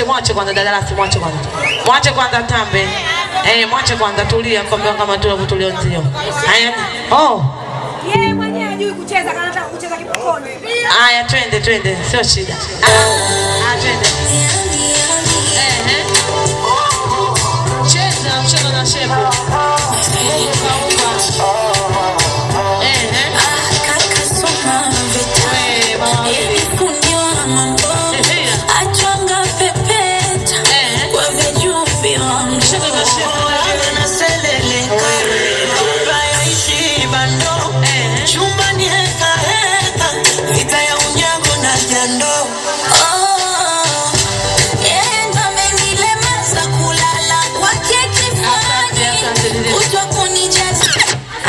mwache kwanza dadalasi, mwache kwanza. Mwache kwanza tambe. Mwache kwanza tulia kwamba kama tulivyotulia nzio. Haya. Oh. Yeye mwenyewe hajui kucheza, anataka kucheza kipokono. Haya twende, sio shida. Twende. Cheza mchezo na shepu.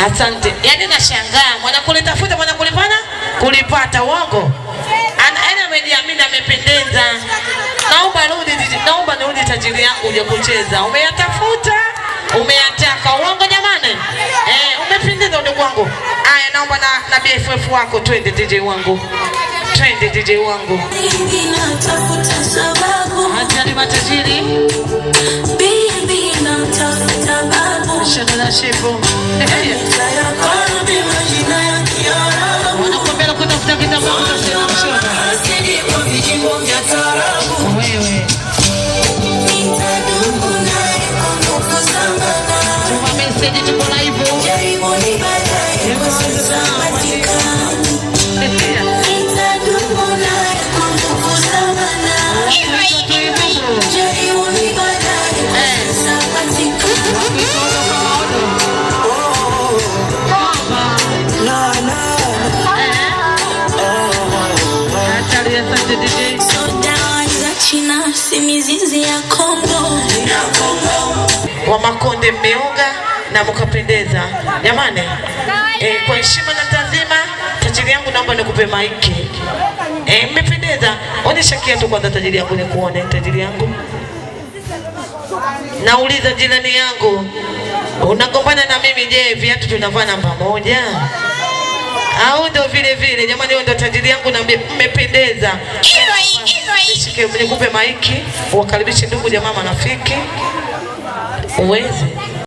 Asante. Yaani nashangaa mwana kulitafuta mwana kulipana kulipata uongo. Ana amejiamini amependeza. Naomba nirudi tajiri yangu uje kucheza. Umeyatafuta, umeyataka uongo jamani. Umependeza ndugu wangu. Haya naomba na BFF wako twende DJ wangu. Twende DJ wangu. Natafuta sababu. Hatari matajiri. Baby natafuta babu. Shana shepo. Wanakuambia kutafuta kitambaa utasema mshona. Wewe. Tuma message tuko live. Wa Makonde mmeoga na mkapendeza jamani. Kwa heshima na tazima tajiri yangu naomba nikupe maiki. Mmependeza. Onyesha kiatu kwanza tajiri yangu nikuone tajiri yangu. Nauliza jirani yangu, unagombana na mimi je, viatu tunavaa namba moja? Au ndo vile jamani, ndo tajiri yangu na mmependeza. Shike nikupe maiki, uwakaribishe ndugu jamaa marafiki. Uweze